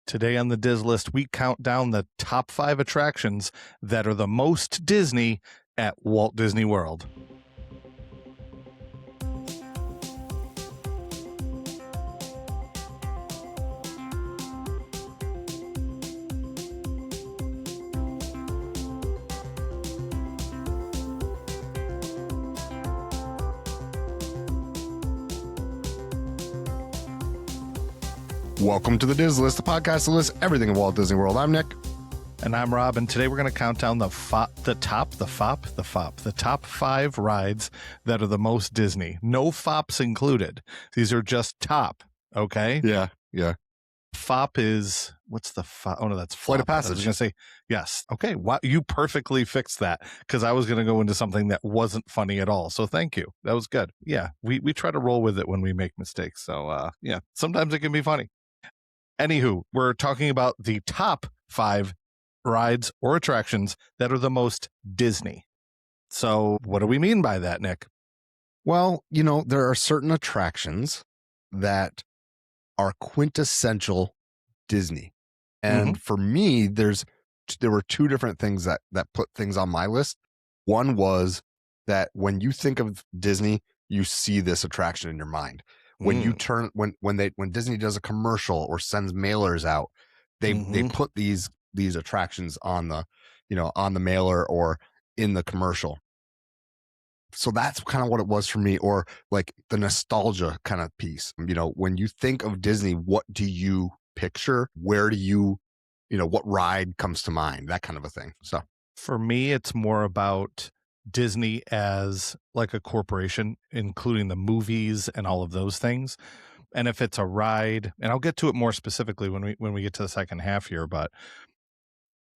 Today on the Diz List, we count down the top 5 attractions that are the most Disney at Walt Disney World. Welcome to the Diz List, the podcast that lists everything in Walt Disney World. I'm Nick. And I'm Rob, and today we're going to count down the top 5 rides that are the most Disney. No fops included. These are just top, okay? Yeah. Fop is, what's the fop? Oh, no, that's Flight of flop. Passage. I was going to say, yes. Okay, wow, you perfectly fixed that, because I was going to go into something that wasn't funny at all. So thank you. That was good. Yeah, we try to roll with it when we make mistakes. So, yeah, sometimes it can be funny. Anywho, we're talking about the top 5 rides or attractions that are the most Disney. So what do we mean by that, Nick? Well, there are certain attractions that are quintessential Disney. And for me, there were 2 different things that put things on my list. One was that when you think of Disney, you see this attraction in your mind. When you turn when Disney does a commercial or sends mailers out, they put these attractions on the on the mailer or in the commercial. So that's kind of what it was for me, or like the nostalgia kind of piece. When you think of Disney, what do you picture? Where do you what ride comes to mind? That kind of a thing. So for me, it's more about Disney as like a corporation, including the movies and all of those things. And if it's a ride, and I'll get to it more specifically when we get to the second half here, but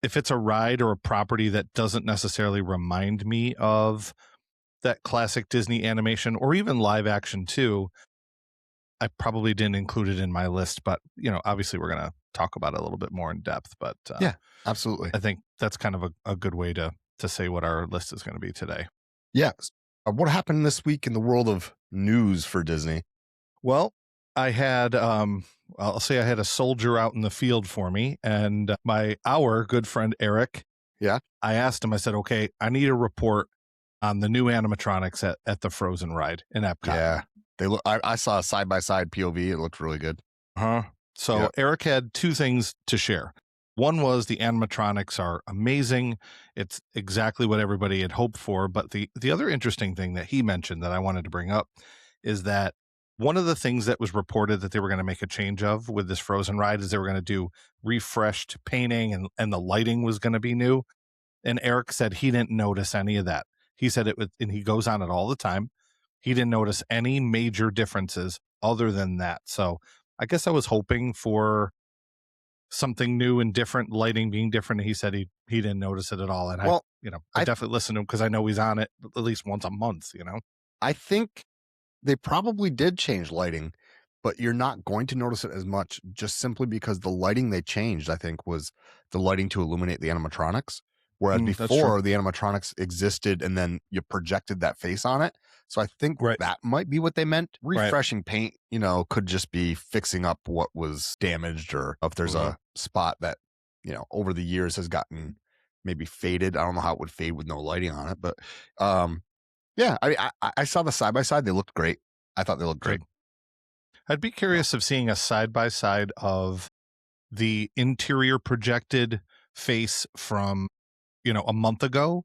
if it's a ride or a property that doesn't necessarily remind me of that classic Disney animation or even live action too, I probably didn't include it in my list, but obviously we're going to talk about it a little bit more in depth, but yeah, absolutely. I think that's kind of a good way to say what our list is going to be today. Yeah. What happened this week in the world of news for Disney? Well, I had, I'll say I had a soldier out in the field for me, and our good friend, Eric. Yeah. I asked him, I said, okay, I need a report on the new animatronics at the Frozen ride in Epcot. Yeah. They look, I saw a side-by-side POV. It looked really good. So yep. Eric had 2 things to share. One was the animatronics are amazing. It's exactly what everybody had hoped for. But the other interesting thing that he mentioned that I wanted to bring up is that one of the things that was reported that they were going to make a change of with this Frozen ride is they were going to do refreshed painting and the lighting was going to be new. And Eric said he didn't notice any of that. He said it was, and he goes on it all the time. He didn't notice any major differences other than that. So I guess I was hoping for something new and different, lighting being different. He said he didn't notice it at all. And I definitely listen to him because I know he's on it at least once a month, I think they probably did change lighting, but you're not going to notice it as much just simply because the lighting they changed, I think, was the lighting to illuminate the animatronics. Whereas before the animatronics existed and then you projected that face on it. So I think that might be what they meant. Refreshing paint, could just be fixing up what was damaged, or if there's a spot that, over the years has gotten maybe faded. I don't know how it would fade with no lighting on it, but yeah, I saw the side-by-side. They looked great. I thought they looked great. I'd be curious of seeing a side-by-side of the interior projected face from a month ago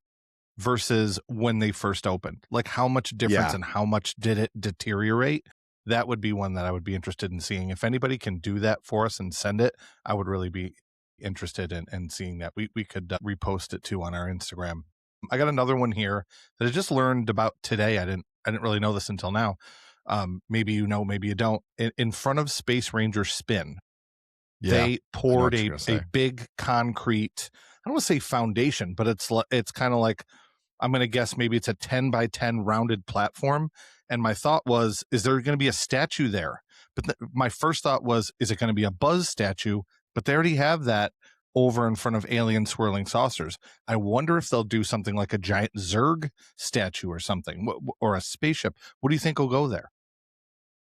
versus when they first opened. Like how much difference and how much did it deteriorate? That would be one that I would be interested in seeing. If anybody can do that for us and send it, I would really be interested in seeing that. We could repost it too on our Instagram. I got another one here that I just learned about today. I didn't really know this until now. Maybe maybe you don't. In front of Space Ranger Spin, they poured a big concrete, I don't want to say foundation, but it's kind of like, I'm going to guess maybe it's a 10 by 10 rounded platform. And my thought was, is there going to be a statue there? But my first thought was, is it going to be a Buzz statue? But they already have that over in front of alien swirling saucers. I wonder if they'll do something like a giant Zurg statue or something, or a spaceship. What do you think will go there?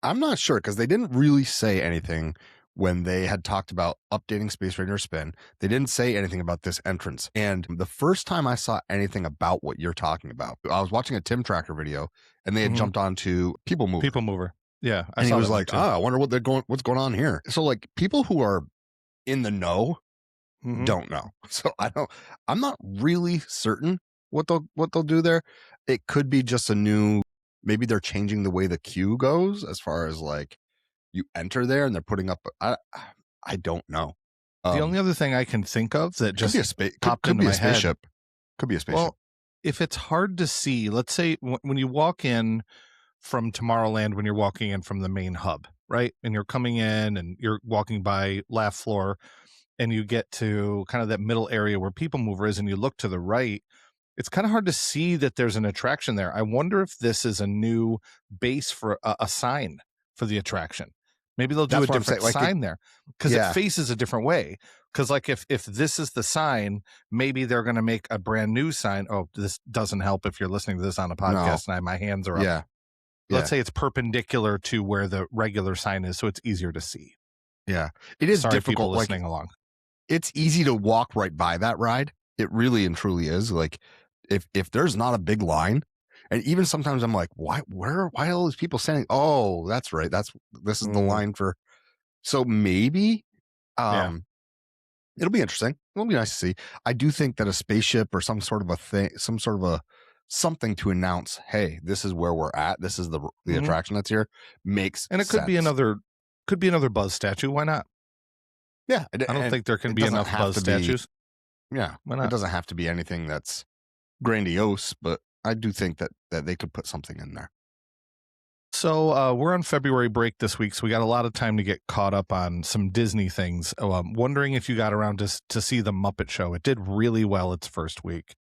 I'm not sure, because they didn't really say anything when they had talked about updating Space Ranger Spin. They didn't say anything about this entrance. And the first time I saw anything about what you're talking about, I was watching a Tim Tracker video, and they had jumped onto People Mover. People Mover. Yeah. And he was like, I wonder what's going on here. So like people who are in the know don't know. So I'm not really certain what they'll do there. It could be just maybe they're changing the way the queue goes as far as like you enter there and they're putting up. I don't know. The only other thing I can think of that just popped could into be my a spaceship. head. Could be a spaceship. Well, if it's hard to see, let's say when you walk in from Tomorrowland, when you're walking in from the main hub, right? And you're coming in and you're walking by Laugh Floor and you get to kind of that middle area where People Mover is and you look to the right, it's kind of hard to see that there's an attraction there. I wonder if this is a new base for a sign for the attraction. Maybe they'll do a different sign there because it faces a different way. Because like if this is the sign, maybe they're going to make a brand new sign. Oh, this doesn't help if you're listening to this on a podcast and my hands are up. Yeah. Let's say it's perpendicular to where the regular sign is, so it's easier to see. Yeah. It is difficult people listening along. It's easy to walk right by that ride. It really and truly is. Like if there's not a big line, and even sometimes I'm like, why are all these people standing? Oh, that's right. This is the line for. So maybe it'll be interesting. It'll be nice to see. I do think that a spaceship or some sort of a thing, something to announce, hey, this is where we're at. This is the attraction that's here. Makes and it sense. could be another Buzz statue. Why not? Yeah, I don't think there can be enough Buzz statues. Yeah, why not? It doesn't have to be anything that's grandiose, but I do think that they could put something in there. So we're on February break this week, so we got a lot of time to get caught up on some Disney things. Wondering if you got around to see the Muppet Show. It did really well its first week.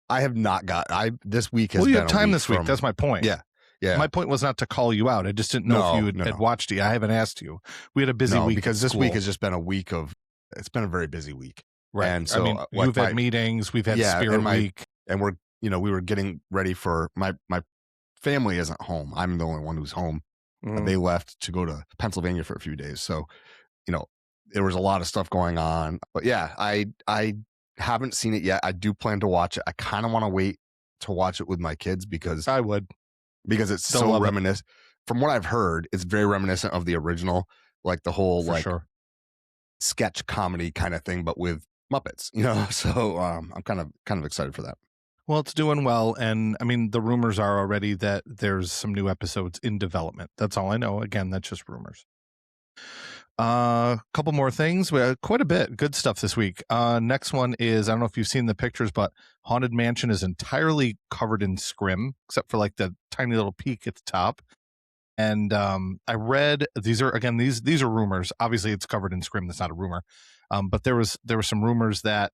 I have not got. This week has. Well, you been have time this week. That's my point. Yeah. My point was not to call you out. I just didn't know if you had watched it. I haven't asked you. We had a busy week because this week has just been a week of. It's been a very busy week. Right. And so you've had meetings. We've had Spirit Week, and we were getting ready for my family isn't home. I'm the only one who's home. They left to go to Pennsylvania for a few days. So, there was a lot of stuff going on. But yeah, I haven't seen it yet. I do plan to watch it. I kind of want to wait to watch it with my kids because it's so reminiscent. From what I've heard, it's very reminiscent of the original, like the whole sketch comedy kind of thing, but with Muppets. So I'm kind of excited for that. Well, it's doing well, and I mean, the rumors are already that there's some new episodes in development. That's all I know. Again, that's just rumors. A couple more things. We had quite a bit good stuff this week. Next one is, I don't know if you've seen the pictures, but Haunted Mansion is entirely covered in scrim, except for like the tiny little peak at the top. And I read these are rumors. Obviously, it's covered in scrim. That's not a rumor. But there were some rumors that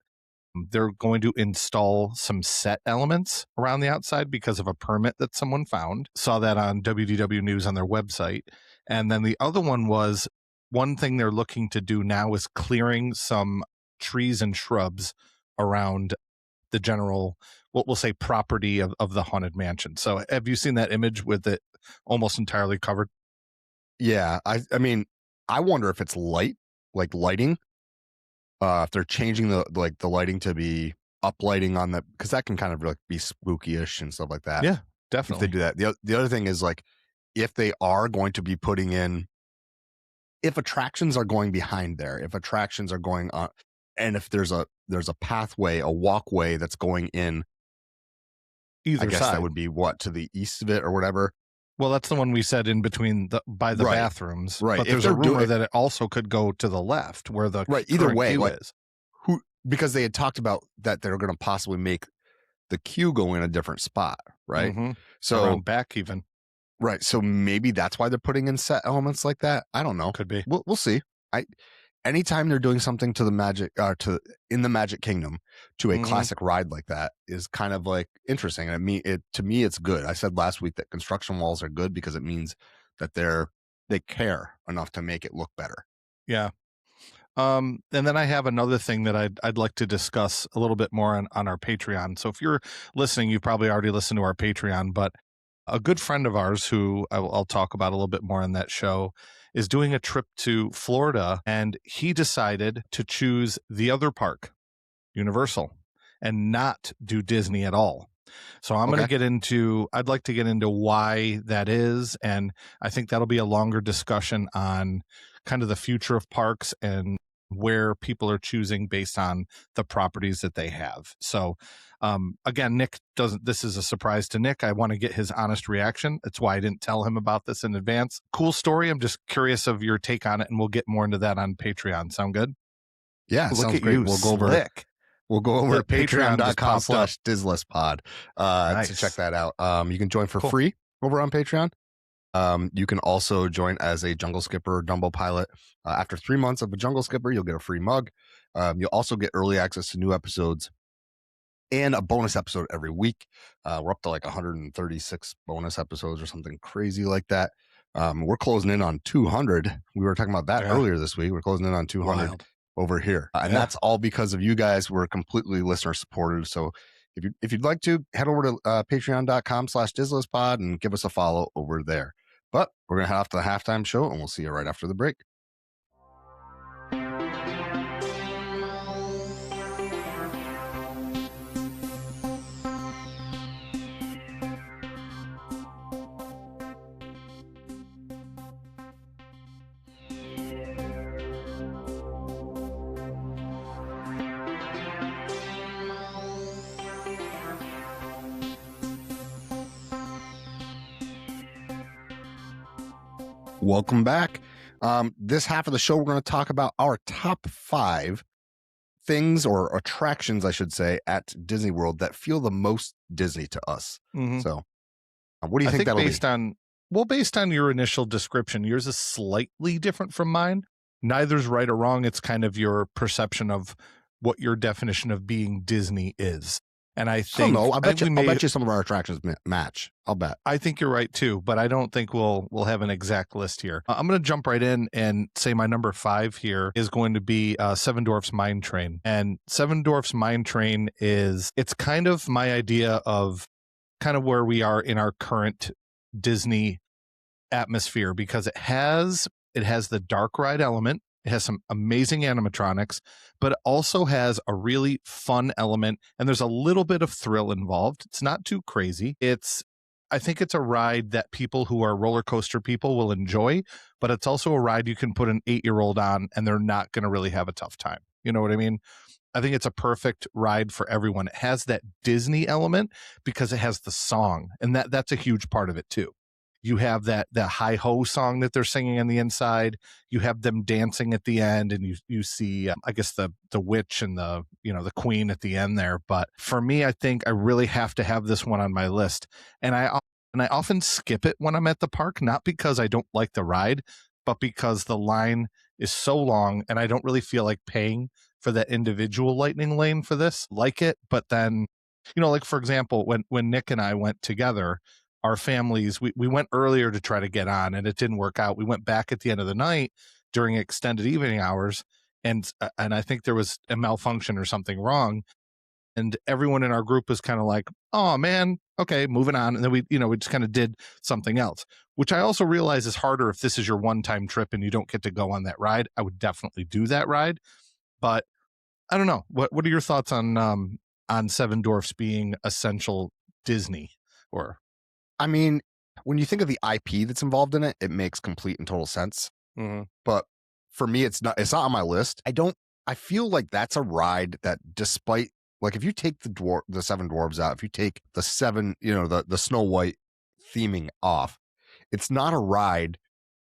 they're going to install some set elements around the outside because of a permit that someone found. Saw that on WDW News on their website. And then the other one was, one thing they're looking to do now is clearing some trees and shrubs around the general, what we'll say, property of the Haunted Mansion. So have you seen that image with it almost entirely covered? Yeah. I mean, I wonder if it's lighting. If they're changing the lighting to be uplighting on because that can kind of like be spooky-ish and stuff like that. Yeah, definitely. If they do that. The other thing is like, if they are going to be putting in, if attractions are going behind there, if attractions are going on, and if there's a pathway, a walkway that's going in either I guess side, that would be to the east of it or whatever. Well, that's the one we said in between by the bathrooms. Right. But there's a rumor that it also could go to the left where the either way is. Because they had talked about that they're going to possibly make the queue go in a different spot, right? Mm-hmm. So around back even. Right. So maybe that's why they're putting in set elements like that. I don't know. Could be. We'll see. Anytime they're doing something to the Magic in the Magic Kingdom to a classic ride like that is kind of like interesting. And to me, it's good. I said last week that construction walls are good because it means that they care enough to make it look better. Yeah. And then I have another thing that I'd like to discuss a little bit more on our Patreon. So if you're listening, you've probably already listened to our Patreon, but a good friend of ours who I'll talk about a little bit more on that show is doing a trip to Florida, and he decided to choose the other park, Universal, and not do Disney at all. So I'm going to get into, I'd like to get into why that is. And I think that'll be a longer discussion on kind of the future of parks and where people are choosing based on the properties that they have. So again, Nick doesn't, this is a surprise to Nick. I want to get his honest reaction. That's why I didn't tell him about this in advance. Cool story. I'm just curious of your take on it, and we'll get more into that on Patreon. Sound good? Yeah, Look sounds at great. you, We'll go over slick. We'll go over to Patreon just popped up. patreon.com/DizListPod Nice. to check that out. You can join for Cool. free over on Patreon. You can also join as a Jungle Skipper or Dumbo Pilot. After 3 months of a Jungle Skipper, you'll get a free mug. You'll also get early access to new episodes and a bonus episode every week. We're up to like 136 bonus episodes or something crazy like that. We're closing in on 200. We were talking about that earlier this week. We're closing in on 200. Wild. Over here. And that's all because of you guys. We're completely listener supported. So if you'd like to, head over to patreon.com/DizListPod and give us a follow over there. But we're going to head off to the halftime show, and we'll see you right after the break. Welcome back. This half of the show, we're going to talk about our top 5 things or attractions, I should say, at Disney World that feel the most Disney to us. Mm-hmm. So what do you think that'll be? Based on your initial description, yours is slightly different from mine. Neither's right or wrong. It's kind of your perception of what your definition of being Disney is. And I think I'll bet you some of our attractions match. I'll bet. I think you're right too, but I don't think we'll have an exact list here. I'm going to jump right in and say my number 5 here is going to be Seven Dwarfs Mine Train. And Seven Dwarfs Mine Train it's kind of my idea of kind of where we are in our current Disney atmosphere, because it has the dark ride element. It has some amazing animatronics, but it also has a really fun element, and there's a little bit of thrill involved. It's not too crazy. I think it's a ride that people who are roller coaster people will enjoy, but it's also a ride you can put an 8-year-old on and they're not going to really have a tough time. You know what I mean? I think it's a perfect ride for everyone. It has that Disney element because it has the song, and that's a huge part of it too. You have that hi-ho song that they're singing on the inside. You have them dancing at the end, and you see, I guess the witch and the queen at the end there. But for me, I think I really have to have this one on my list, and I often skip it when I'm at the park, not because I don't like the ride, but because the line is so long, and I don't really feel like paying for that individual lightning lane for this. Like it, but then, like for example, when Nick and I went together, our families, we went earlier to try to get on, and it didn't work out. We went back at the end of the night during extended evening hours, and I think there was a malfunction or something wrong, and everyone in our group was kind of like, oh man, okay, moving on. And then we just kind of did something else, which I also realize is harder if this is your one-time trip and you don't get to go on that ride. I would definitely do that ride, but I don't know. What are your thoughts on Seven Dwarfs being essential Disney? Or, I mean, when you think of the IP that's involved in it, it makes complete and total sense. Mm-hmm. But for me, it's not on my list. I feel like that's a ride that, despite, like, if you take the Seven Dwarfs out, if you take the the Snow White theming off, it's not a ride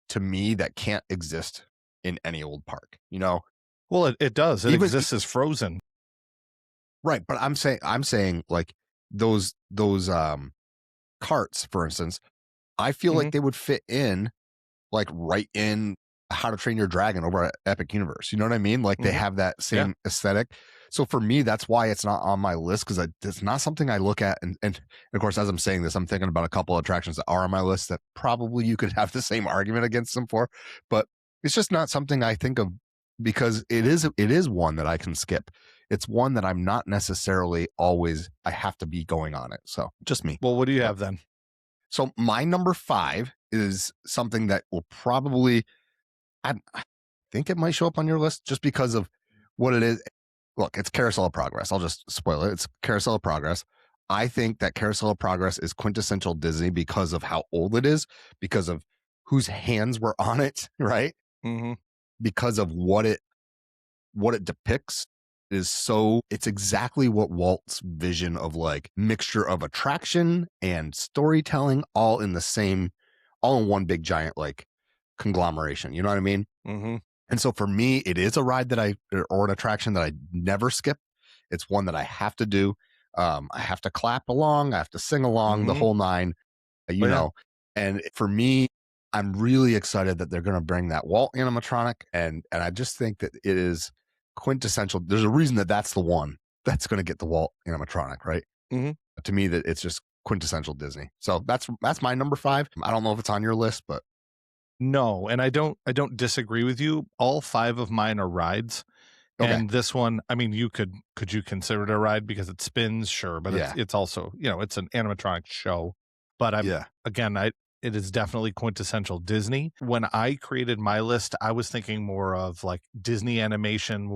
to me that can't exist in any old park, Well, it does. It exists as Frozen. Right. But I'm saying like those carts, for instance, I feel like they would fit in like right in How to Train Your Dragon over at Epic Universe. You know what I mean? Like they have that same aesthetic. So for me, that's why it's not on my list, because it's not something I look at. And of course, as I'm saying this, I'm thinking about a couple of attractions that are on my list that probably you could have the same argument against them for, but it's just not something I think of, because it is one that I can skip. It's one that I'm not necessarily always, I have to be going on it. So just me. Well, what do you have then? So my number 5 is something that will probably I think it might show up on your list just because of what it is. Look, it's Carousel of Progress. I'll just spoil it. It's Carousel of Progress. I think that Carousel of Progress is quintessential Disney because of how old it is, because of whose hands were on it, right? Mm-hmm. Because of what it depicts is so, it's exactly what Walt's vision of like mixture of attraction and storytelling all in one big giant like conglomeration. You know what I mean? Mm-hmm. And so for me, it is a ride or an attraction that I never skip. It's one that I have to do. I have to clap along. I have to sing along the whole nine, you know. And for me, I'm really excited that they're going to bring that Walt animatronic. And I just think that it is quintessential. There's a reason that that's the one that's going to get the Walt animatronic, right? Mm-hmm. To me, that it's just quintessential Disney. So that's my number 5. I don't know if it's on your list, but No, and I don't disagree with you. All 5 of mine are rides. okay. And this one, I mean, could you consider it a ride because it spins? Sure, but it's also, it's an animatronic show. But it is definitely quintessential Disney. When I created my list, I was thinking more of like Disney animation.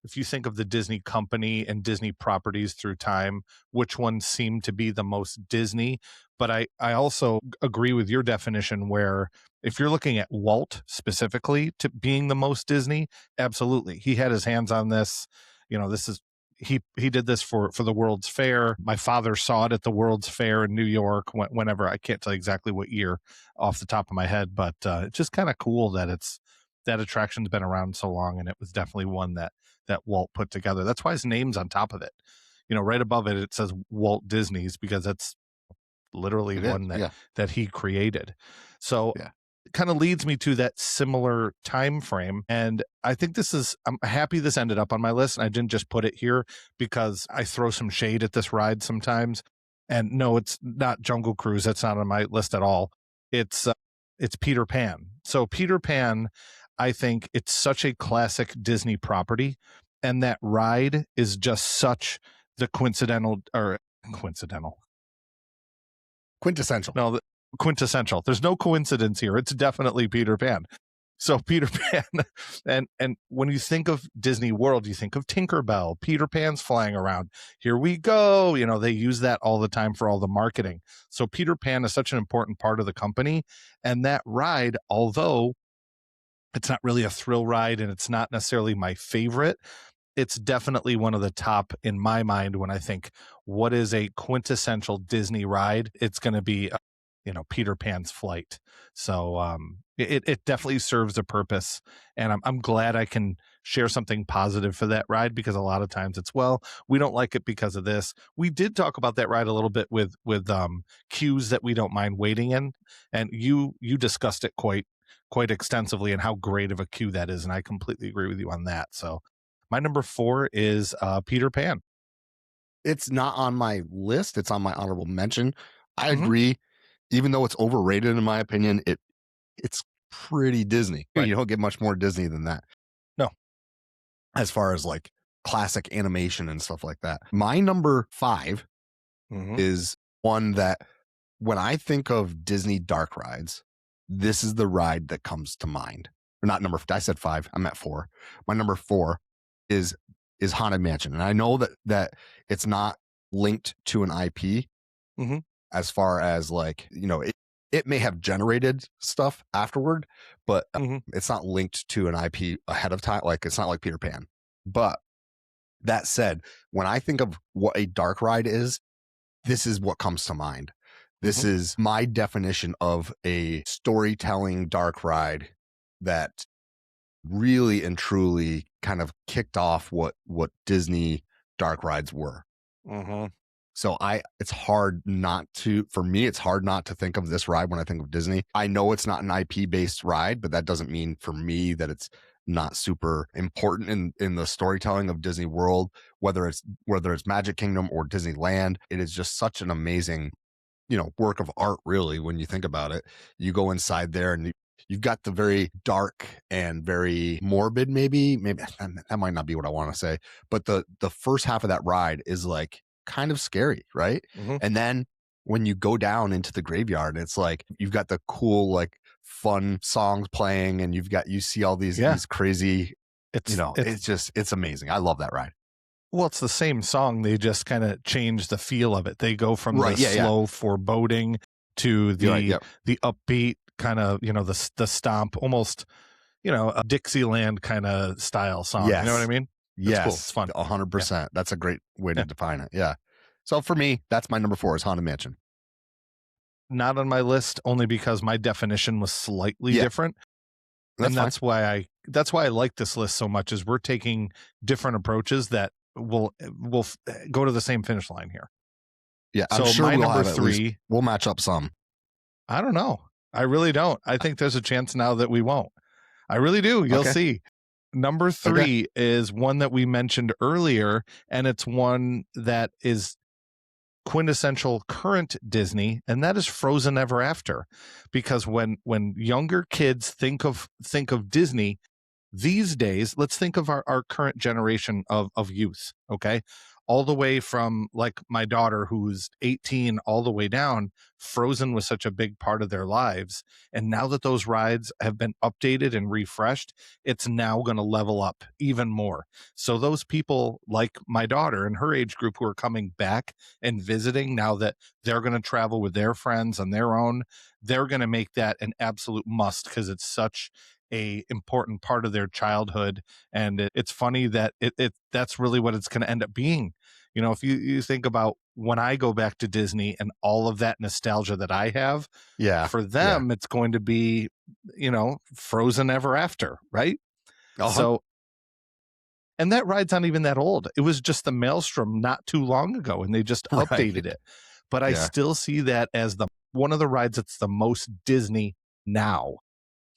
If you think of the Disney company and Disney properties through time, which ones seem to be the most Disney? But I also agree with your definition where if you're looking at Walt specifically to being the most Disney, absolutely. He had his hands on this. This is he did this for the World's Fair. My father saw it at the World's Fair in New York whenever, I can't tell you exactly what year off the top of my head, but it's just kind of cool that that attraction's been around so long, and it was definitely one that Walt put together. That's why his name's on top of it. Right above it, it says Walt Disney's because that's literally that he created. So it kind of leads me to that similar time frame. And I think I'm happy this ended up on my list. And I didn't just put it here because I throw some shade at this ride sometimes. And no, it's not Jungle Cruise. That's not on my list at all. It's Peter Pan. So Peter Pan, I think it's such a classic Disney property. And that ride is just such the quintessential. No, quintessential. There's no coincidence here. It's definitely Peter Pan. So Peter Pan, and when you think of Disney World, you think of Tinkerbell. Peter Pan's flying around. Here we go. They use that all the time for all the marketing. So Peter Pan is such an important part of the company. And that ride, although it's not really a thrill ride and it's not necessarily my favorite, it's definitely one of the top in my mind when I think what is a quintessential Disney ride. It's going to be, Peter Pan's Flight. So it definitely serves a purpose, and I'm glad I can share something positive for that ride because a lot of times it's, we don't like it because of this. We did talk about that ride a little bit with queues that we don't mind waiting in, and you discussed it quite extensively and how great of a queue that is, and I completely agree with you on that. So my number 4 is Peter Pan. It's not on my list. It's on my honorable mention. I agree. Even though it's overrated, in my opinion, it's pretty Disney. Right. You don't get much more Disney than that. No. As far as like classic animation and stuff like that. My number 5 is one that when I think of Disney dark rides, this is the ride that comes to mind. Or not number, I said 5. I'm at 4. My number 4 is Haunted Mansion. And I know that it's not linked to an IP as far as like, it may have generated stuff afterward, but it's not linked to an IP ahead of time. Like it's not like Peter Pan. But that said, when I think of what a dark ride is, this is what comes to mind. This is my definition of a storytelling dark ride that really and truly kind of kicked off what Disney dark rides were. So it's hard not to think of this ride when I think of Disney. I know it's not an IP based ride, but that doesn't mean for me that it's not super important in the storytelling of Disney World, whether it's Magic Kingdom or Disneyland. It is just such an amazing, work of art, really, when you think about it. You go inside there and you've got the very dark and very morbid, maybe that might not be what I want to say, but the first half of that ride is like kind of scary, right? And then when you go down into the graveyard, it's like you've got the cool like fun songs playing, and you see all these crazy, it's amazing. I love that ride. Well, it's the same song. They just kind of change the feel of it. They go from the slow foreboding to the upbeat kind of, the stomp, almost, a Dixieland kind of style song. Yes. You know what I mean? Yes. Cool. It's fun. 100%. That's a great way to define it. Yeah. So for me, that's my number 4 is Haunted Mansion. Not on my list, only because my definition was slightly different. That's why I like this list so much, is we're taking different approaches that will go to the same finish line here. Yeah. So I'm sure my we'll number 3, we'll match up some. I don't know. I really don't. I think there's a chance now that we won't. I really do. You'll see. Number 3 is one that we mentioned earlier, and it's one that is quintessential current Disney, and that is Frozen Ever After. Because when younger kids think of Disney these days, let's think of our current generation of youth, okay? All the way from like my daughter, who's 18, all the way down, Frozen was such a big part of their lives. And now that those rides have been updated and refreshed, it's now going to level up even more. So those people like my daughter and her age group who are coming back and visiting now that they're going to travel with their friends on their own, they're going to make that an absolute must, because it's such a important part of their childhood. And it's funny that that's really what it's going to end up being. If you think about when I go back to Disney and all of that nostalgia that I have, for them, it's going to be, Frozen Ever After, right? So, and that ride's not even that old. It was just the Maelstrom not too long ago, and they just updated it. But I still see that as one of the rides that's the most Disney now.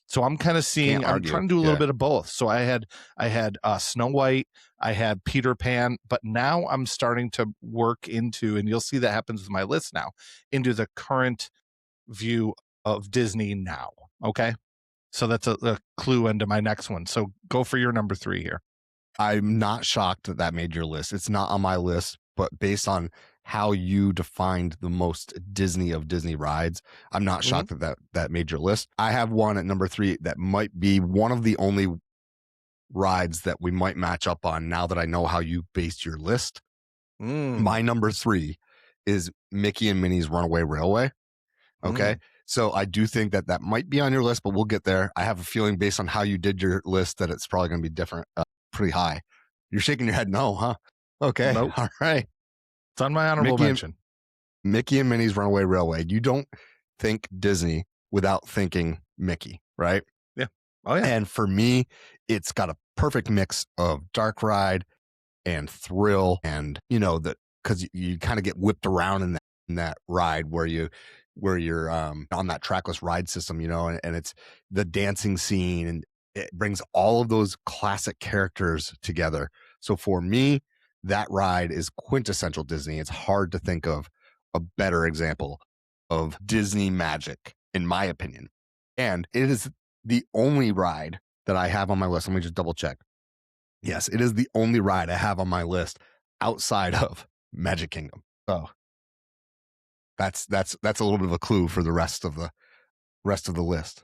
So I'm kind of seeing, I'm trying to do a little bit of both. So I had Snow White, I had Peter Pan, but now I'm starting to work into, and you'll see that happens with my list now, into the current view of Disney now. Okay. So that's a clue into my next one. So go for your number 3 here. I'm not shocked that made your list. It's not on my list, but based on how you defined the most Disney of Disney rides, I'm not shocked that made your list. I have one at number 3 that might be one of the only rides that we might match up on now that I know how you based your list. My number 3 is Mickey and Minnie's Runaway Railway. Okay. So I do think that might be on your list, but we'll get there. I have a feeling based on how you did your list that it's probably going to be different, pretty high. You're shaking your head no, huh? Okay. Nope. All right. It's on my honorable mention. Mickey and Minnie's Runaway Railway. You don't think Disney without thinking Mickey, right? Yeah. Oh, yeah. And for me, it's got a perfect mix of dark ride and thrill, and because you kind of get whipped around in that ride where you're on that trackless ride system, and it's the dancing scene, and it brings all of those classic characters together. So for me, that ride is quintessential Disney. It's hard to think of a better example of Disney magic, in my opinion. And it is the only ride that I have on my list. Let me just double check. Yes, it is the only ride I have on my list outside of Magic Kingdom. So that's a little bit of a clue for the rest of the list.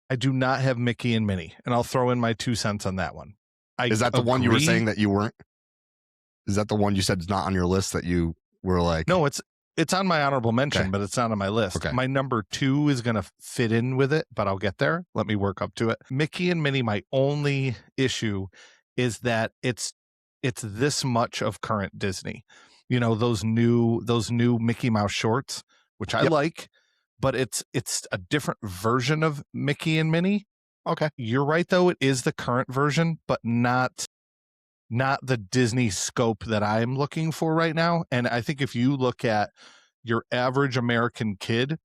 I do not have Mickey and Minnie, and I'll throw in my 2 cents on that one. Is that the one you were saying that you weren't? Is that the one you said is not on your list that you were like? No, it's on my honorable mention, but it's not on my list. Okay. My number 2 is going to fit in with it, but I'll get there. Let me work up to it. Mickey and Minnie, my only issue is that it's this much of current Disney. Those new Mickey Mouse shorts, which I like, but it's a different version of Mickey and Minnie. Okay. You're right, though. It is the current version, but not the Disney scope that I'm looking for right now. And I think if you look at your average American kid,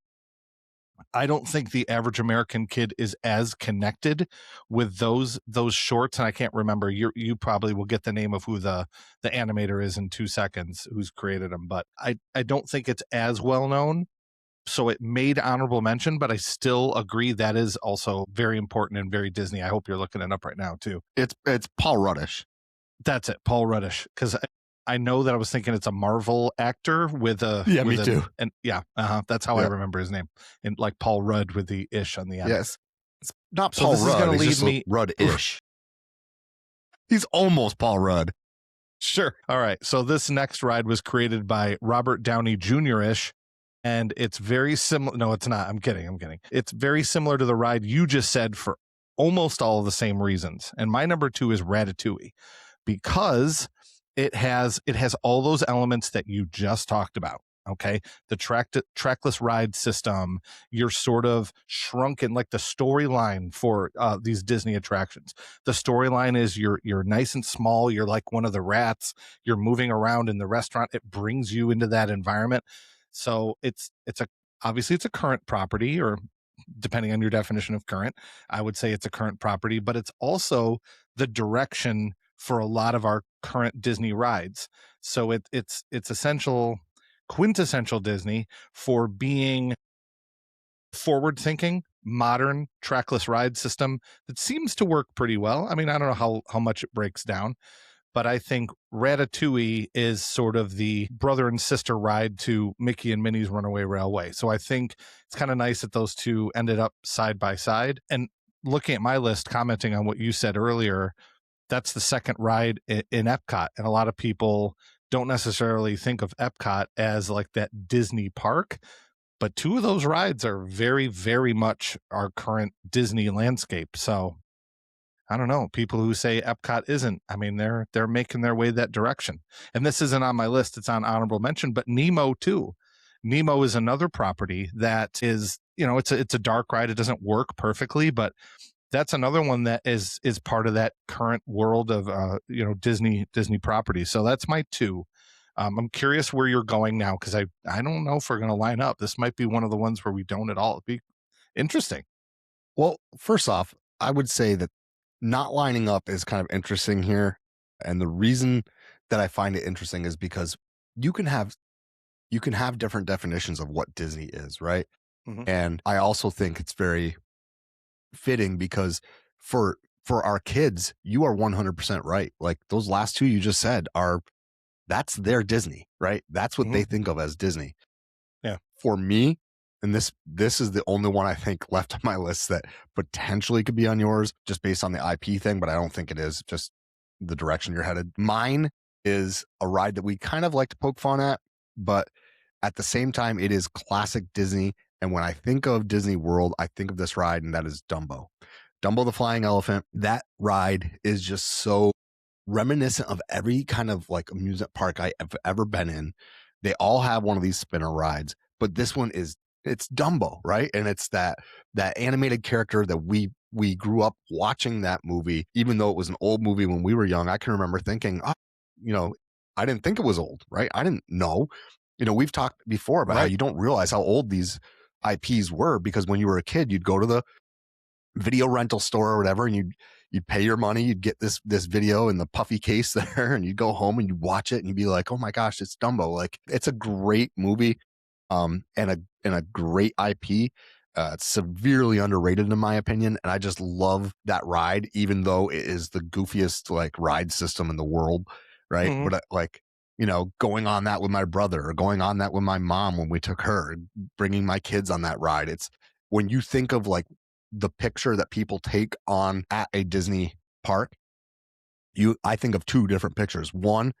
I don't think the average American kid is as connected with those shorts. And I can't remember. You probably will get the name of who the animator is in 2 seconds, who's created them. But I don't think it's as well known. So it made honorable mention, but I still agree that is also very important and very Disney. I hope you're looking it up right now too. It's Paul Ruddish. That's it, Paul Ruddish. Because I know that I was thinking it's a Marvel actor with a me too. And that's how I remember his name, and like Paul Rudd with the ish on the end. Yes, it's not So Paul this is Rudd. gonna He's lead just me- Rudd-ish. He's almost Paul Rudd. Sure. All right. So this next ride was created by Robert Downey Jr.-ish, and it's very similar. No, it's not. I'm kidding. It's very similar to the ride you just said for almost all of the same reasons. And my number 2 is Ratatouille, because it has all those elements that you just talked about. Okay, the trackless ride system, you're sort of shrunken, like the storyline for these Disney attractions. The storyline is you're nice and small, you're like one of the rats, you're moving around in the restaurant, it brings you into that environment. So obviously it's a current property, or depending on your definition of current, I would say it's a current property, but it's also the direction for a lot of our current Disney rides. So it's quintessential Disney for being forward thinking, modern trackless ride system that seems to work pretty well. I mean, I don't know how much it breaks down, but I think Ratatouille is sort of the brother and sister ride to Mickey and Minnie's Runaway Railway. So I think it's kind of nice that those two ended up side by side. And looking at my list, commenting on what you said earlier, that's the second ride in Epcot. And a lot of people don't necessarily think of Epcot as like that Disney park, but 2 of those rides are very, very much our current Disney landscape. So I don't know, people who say Epcot isn't, I mean, they're making their way that direction. And this isn't on my list, it's on honorable mention, but Nemo too. Nemo is another property that is, it's a dark ride. It doesn't work perfectly, but that's another one that is part of that current world of Disney properties. So that's my 2. I'm curious where you're going now, because I don't know if we're going to line up. This might be one of the ones where we don't at all. It'd be interesting. Well, first off, I would say that not lining up is kind of interesting here, and the reason that I find it interesting is because you can have different definitions of what Disney is, right? Mhm. And I also think it's very fitting because for our kids, you are 100% right. Like those last 2 you just said that's their Disney, right? That's what they think of as Disney. Yeah. For me, and this is the only one I think left on my list that potentially could be on yours just based on the IP thing, but I don't think it is, just the direction you're headed. Mine is a ride that we kind of like to poke fun at, but at the same time, it is classic Disney. And when I think of Disney World, I think of this ride, and that is Dumbo. Dumbo the Flying Elephant. That ride is just so reminiscent of every kind of like amusement park I have ever been in. They all have one of these spinner rides, but this one it's Dumbo, right? And it's that animated character that we grew up watching that movie, even though it was an old movie when we were young. I can remember thinking, I didn't think it was old, right? I didn't know. We've talked before about how you don't realize how old these IPs were, because when you were a kid, you'd go to the video rental store or whatever, and you'd pay your money, you'd get this video in the puffy case there, and you'd go home and you'd watch it and you'd be like, oh my gosh, it's Dumbo. Like, it's a great movie, and a great IP. It's severely underrated in my opinion, and I just love that ride, even though it is the goofiest like ride system in the world, right? Mhm. But going on that with my brother, or going on that with my mom when we took her, bringing my kids on that ride. It's when you think of like the picture that people take on at a Disney park, I think of 2 different pictures. One,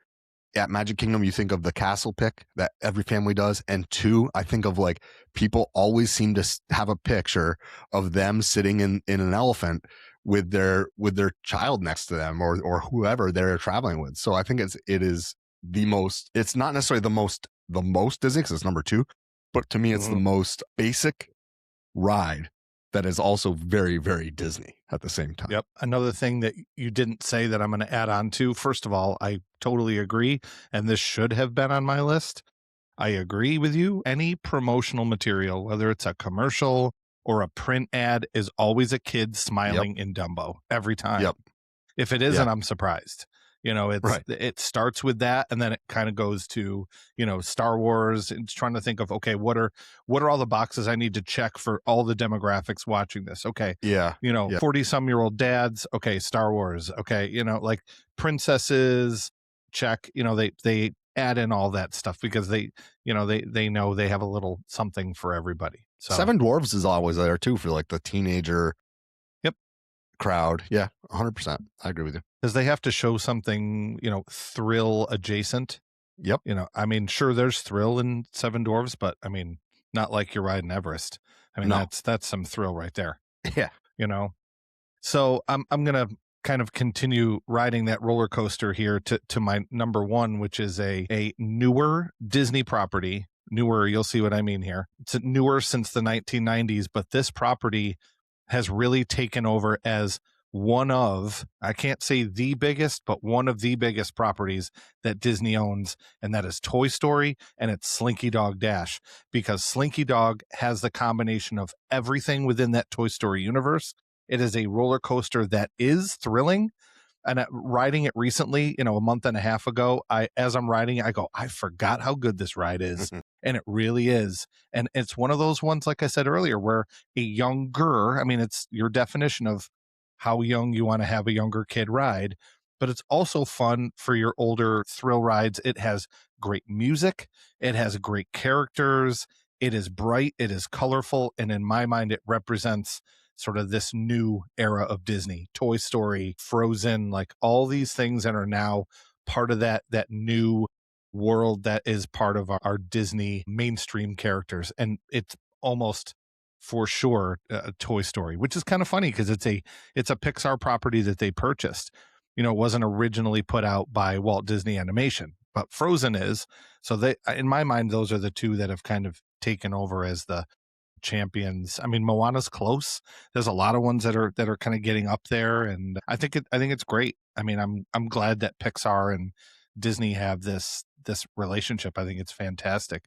at Magic Kingdom, you think of the castle pic that every family does. And 2, I think of like people always seem to have a picture of them sitting in an elephant with their child next to them, or whoever they're traveling with. So I think it is the most, it's not necessarily the most Disney, because it's number 2, but to me, it's the most basic ride that is also very, very Disney at the same time. Yep. Another thing that you didn't say that I'm going to add on to, first of all, I totally agree, and this should have been on my list. I agree with you. Any promotional material, whether it's a commercial or a print ad, is always a kid smiling in Dumbo every time. Yep. If it isn't, I'm surprised. It starts with that, and then it kind of goes to, Star Wars. It's trying to think of, okay, what are all the boxes I need to check for all the demographics watching this? Okay. 40-some-year-old dads. Okay. Star Wars. Okay. Like princesses, check. They add in all that stuff because they know they have a little something for everybody. So Seven Dwarfs is always there too for like the teenager Yep. crowd. Yeah, 100%. I agree with you. because they have to show something, thrill adjacent. Yep. I mean, sure, there's thrill in Seven Dwarfs, but I mean, not like you're riding Everest. I mean, No. that's some thrill right there. Yeah. So I'm gonna kind of continue riding that roller coaster here to my number one, which is a newer Disney property. Newer, you'll see what I mean here. It's newer since the 1990s, but this property has really taken over as one of, I can't say the biggest, but one of the biggest properties that Disney owns, and that is Toy Story and it's Slinky Dog Dash, because Slinky Dog has the combination of everything within that Toy Story universe. It is a roller coaster that is thrilling. And riding it recently, a month and a half ago, as I'm riding it, I go, I forgot how good this ride is. And it really is. And it's one of those ones, like I said earlier, where a younger, I mean, it's your definition of how young you want to have a younger kid ride, but it's also fun for your older thrill rides. It has great music. It has great characters. It is bright. It is colorful. And in my mind, it represents sort of this new era of Disney. Toy Story, Frozen, like all these things that are now part of that new world that is part of our Disney mainstream characters. And it's almost for sure Toy Story, which is kind of funny because it's a Pixar property that they purchased. It wasn't originally put out by Walt Disney Animation, but Frozen is. So they, in my mind, those are the two that have kind of taken over as the champions. I mean, Moana's close. There's a lot of ones that are kind of getting up there, and I think it's great. I mean, I'm glad that Pixar and Disney have this relationship. I think it's fantastic.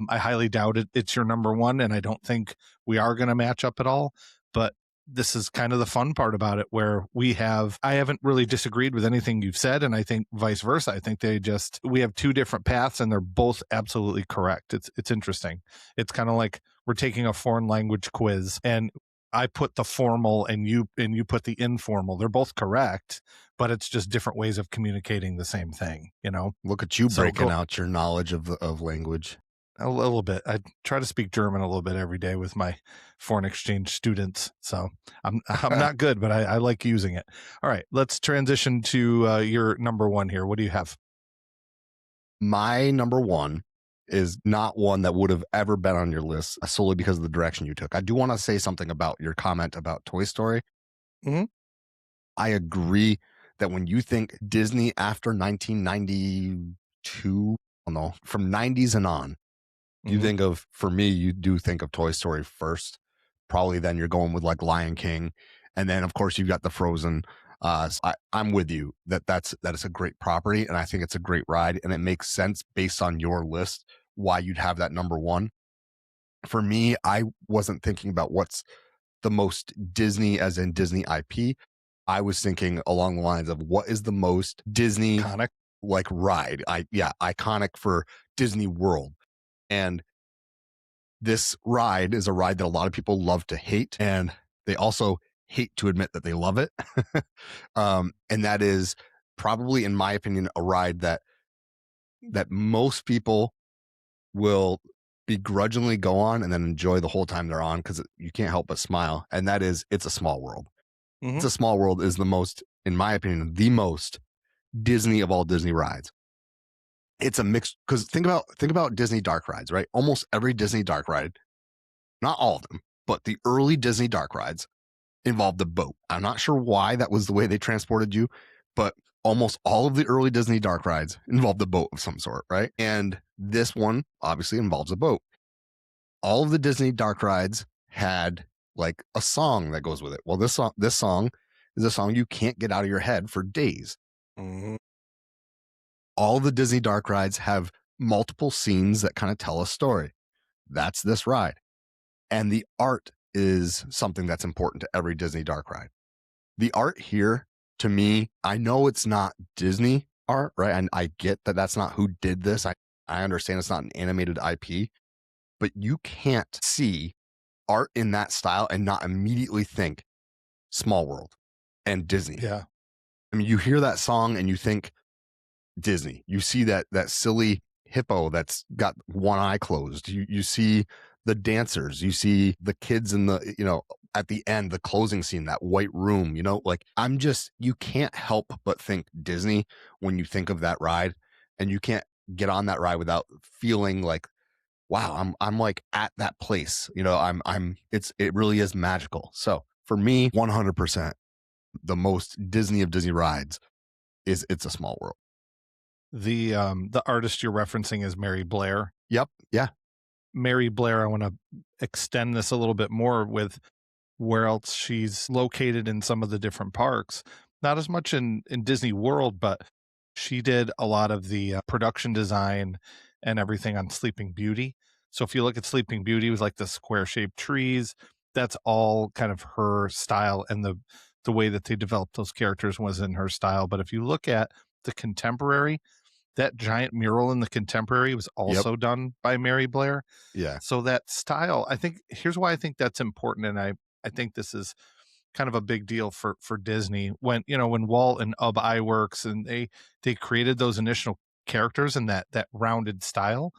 I highly doubt it's your number one, and I don't think we are going to match up at all. But this is kind of the fun part about it, where I haven't really disagreed with anything you've said, and I think vice versa. I think we have two different paths, and they're both absolutely correct. It's interesting. It's kind of like we're taking a foreign language quiz, and I put the formal and you put the informal. They're both correct, but it's just different ways of communicating the same thing. Look at you breaking out your knowledge of language. A little bit. I try to speak German a little bit every day with my foreign exchange students. So I'm not good, but I like using it. All right, let's transition to your number one here. What do you have? My number one is not one that would have ever been on your list solely because of the direction you took. I do want to say something about your comment about Toy Story. Mm-hmm. I agree that when you think Disney after 1992, from 90s and on, you think of, for me, you do think of Toy Story first. Probably then you're going with like Lion King. And then, of course, you've got the Frozen. I'm with you that is a great property. And I think it's a great ride. And it makes sense based on your list why you'd have that number one. For me, I wasn't thinking about what's the most Disney as in Disney IP. I was thinking along the lines of what is the most Disney iconic like ride. Iconic for Disney World. And this ride is a ride that a lot of people love to hate, and they also hate to admit that they love it. And that is probably, in my opinion, a ride that most people will begrudgingly go on and then enjoy the whole time they're on because you can't help but smile. And that is It's a Small World. Mm-hmm. It's a Small World is the most, in my opinion, the most Disney of all Disney rides. It's a mix, because think about Disney dark rides, right? Almost every Disney dark ride, not all of them, but the early Disney dark rides involved a boat. I'm not sure why that was the way they transported you, but almost all of the early Disney dark rides involved a boat of some sort, right? And this one obviously involves a boat. All of the Disney dark rides had like a song that goes with it. Well, this song is a song you can't get out of your head for days. Mm-hmm. All the Disney dark rides have multiple scenes that kind of tell a story. That's this ride. And the art is something that's important to every Disney dark ride. The art here, to me, I know it's not Disney art, right? And I get that that's not who did this. I understand it's not an animated IP, but you can't see art in that style and not immediately think Small World and Disney. Yeah. I mean, you hear that song and you think Disney. You see that silly hippo that's got one eye closed. You see the dancers. You see the kids in the, at the end, the closing scene, that white room, like you can't help but think Disney when you think of that ride, and you can't get on that ride without feeling like, wow, I'm like at that place, it really is magical. So for me, 100%, the most Disney of Disney rides is It's a Small World. The artist you're referencing is Mary Blair. Yep. Yeah. Mary Blair, I want to extend this a little bit more with where else she's located in some of the different parks. Not as much in Disney World, but she did a lot of the production design and everything on Sleeping Beauty. So if you look at Sleeping Beauty with like the square-shaped trees, that's all kind of her style, and the way that they developed those characters was in her style. But if you look at the Contemporary, that giant mural in the Contemporary was also done by Mary Blair. Yeah. So that style, I think, here's why I think that's important, and I think this is kind of a big deal for Disney. When Walt and Ub Iwerks and they created those initial characters in that rounded style,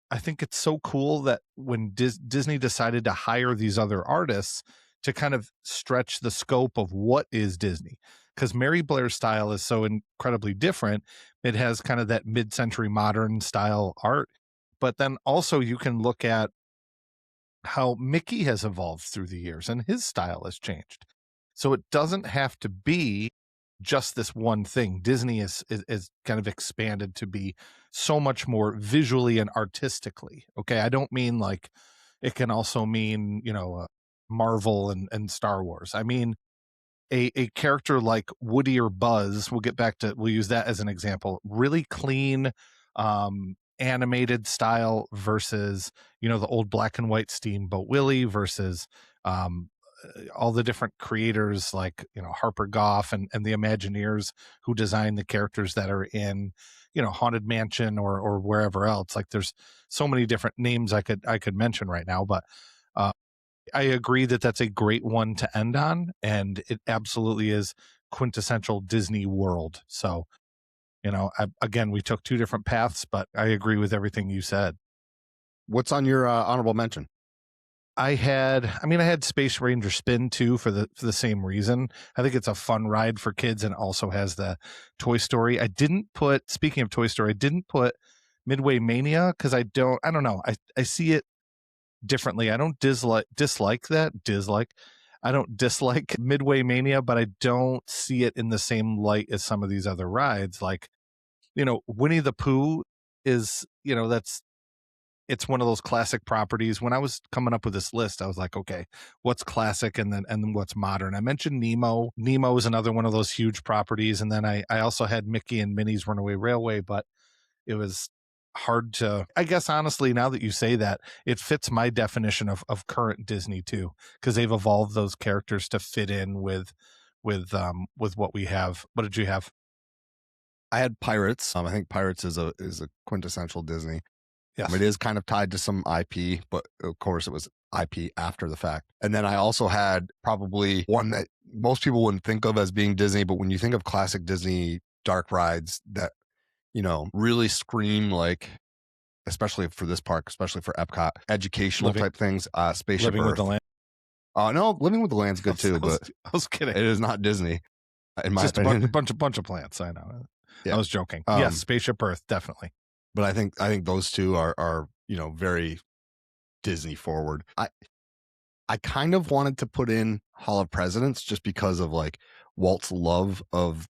I think it's so cool that when Disney decided to hire these other artists to kind of stretch the scope of what is Disney, because Mary Blair's style is so incredibly different. It has kind of that mid-century modern style art, but then also you can look at how Mickey has evolved through the years and his style has changed. So it doesn't have to be just this one thing. Disney is kind of expanded to be so much more visually and artistically. Okay, I don't mean like it can also mean Marvel and Star Wars. I mean a character like Woody or Buzz. We'll use that as an example. Really clean, animated style versus the old black and white Steamboat Willie versus all the different creators like Harper Goff and the Imagineers who designed the characters that are in Haunted Mansion or wherever else. Like there's so many different names I could mention right now, but I agree that that's a great one to end on, and it absolutely is quintessential Disney World. So again, we took two different paths, but I agree with everything you said. What's on your honorable mention? I had Space Ranger Spin too for the same reason. I think it's a fun ride for kids and also has the Toy Story. Speaking of Toy Story, I didn't put Midway Mania because I don't know. I see it differently. I don't dislike Midway Mania, but I don't see it in the same light as some of these other rides. Like, Winnie the Pooh is, it's one of those classic properties. When I was coming up with this list, I was like, okay, what's classic and then what's modern? I mentioned Nemo. Nemo is another one of those huge properties. And then I also had Mickey and Minnie's Runaway Railway, but it was hard to, I guess, honestly, now that you say that, it fits my definition of current Disney too, because they've evolved those characters to fit in with what we have. What did you have? I had Pirates. I think Pirates is a quintessential Disney. Yes. It is kind of tied to some IP, but of course it was IP after the fact. And then I also had probably one that most people wouldn't think of as being Disney, but when you think of classic Disney dark rides that really scream like, especially for this park, especially for Epcot, educational type things, Spaceship Living Earth. with the Land. No, Living with the Land's good too, but I was kidding. It is not Disney, in my just opinion. a bunch of plants. I know. Yeah. I was joking. Yes, Spaceship Earth, definitely. But I think those two are very Disney forward. I kind of wanted to put in Hall of Presidents just because of like Walt's love of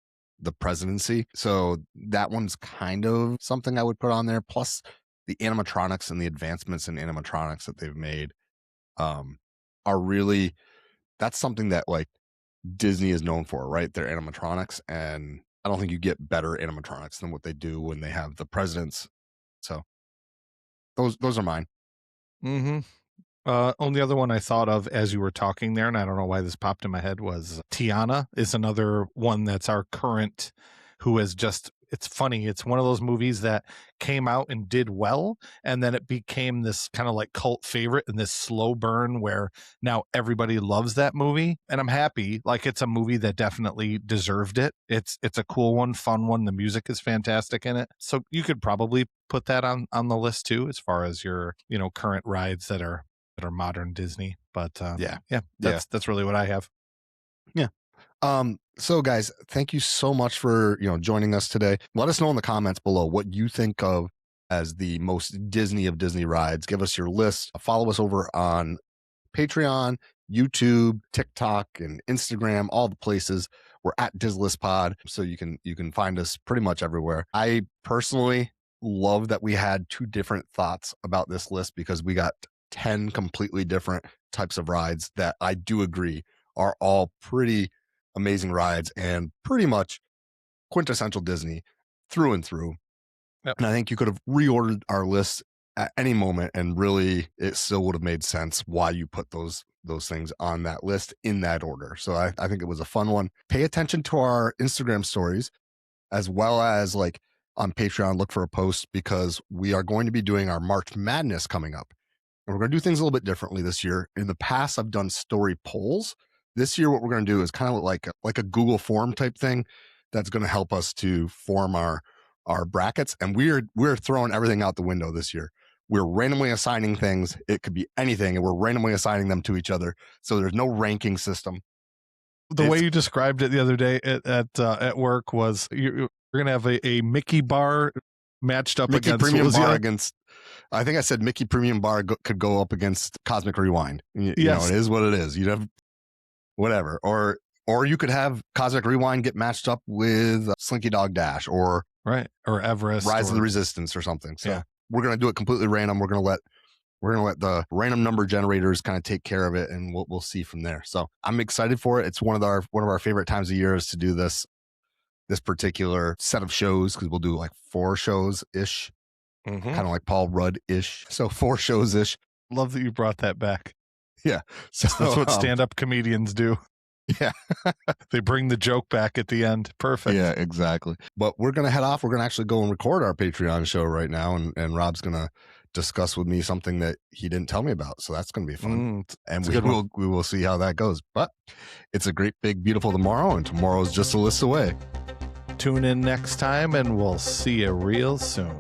the presidency. So that one's kind of something I would put on there. Plus the animatronics and the advancements in animatronics that they've made are really, that's something that like Disney is known for, right? Their animatronics. And I don't think you get better animatronics than what they do when they have the presidents. So those are mine. Mm-hmm. Only other one I thought of as you were talking there, and I don't know why this popped in my head, was Tiana is another one that's our current, who has just it's funny. It's one of those movies that came out and did well, and then it became this kind of like cult favorite and this slow burn where now everybody loves that movie. And I'm happy. Like, it's a movie that definitely deserved it. It's a cool one, fun one. The music is fantastic in it. So you could probably put that on the list too, as far as your, you know, current rides that are modern Disney. But that's really what I have. Yeah. So guys, thank you so much for, you know, joining us today. Let us know in the comments below what you think of as the most Disney of Disney rides. Give us your list. Follow us over on Patreon, YouTube, TikTok, and Instagram, all the places. We're at DizListPod, so you can find us pretty much everywhere. I personally love that we had 2 different thoughts about this list, because we got 10 completely different types of rides that I do agree are all pretty amazing rides and pretty much quintessential Disney through and through. Yep. And I think you could have reordered our list at any moment, and really it still would have made sense why you put those things on that list in that order. So I think it was a fun one. Pay attention to our Instagram stories, as well as like on Patreon, look for a post, because we are going to be doing our March Madness coming up. And we're going to do things a little bit differently this year. In the past, I've done story polls. This year, what we're going to do is kind of like a Google form type thing that's going to help us to form our brackets. And we're throwing everything out the window this year. We're randomly assigning things. It could be anything, and we're randomly assigning them to each other. So there's no ranking system. The way you described it the other day at work was you're going to have a Mickey bar matched up Mickey against Premium Bar against. I think I said Mickey Premium Bar could go up against Cosmic Rewind. You know, it is what it is. You'd have whatever, or you could have Cosmic Rewind get matched up with Slinky Dog Dash, or Everest, Rise of the Resistance, or something. So we're gonna do it completely random. We're gonna let the random number generators kind of take care of it, and we'll see from there. So I'm excited for it. It's one of our favorite times of year is to do this particular set of shows, because we'll do like 4 shows ish, kind of like Paul Rudd ish. So 4 shows ish. Love that you brought that back. Yeah. So that's what stand-up comedians do. Yeah. They bring the joke back at the end. Perfect. Yeah, exactly. But we're going to head off. We're going to actually go and record our Patreon show right now. And Rob's going to discuss with me something that he didn't tell me about. So that's going to be fun. And we will see how that goes. But it's a great, big, beautiful tomorrow. And tomorrow's just a list away. Tune in next time, and we'll see you real soon.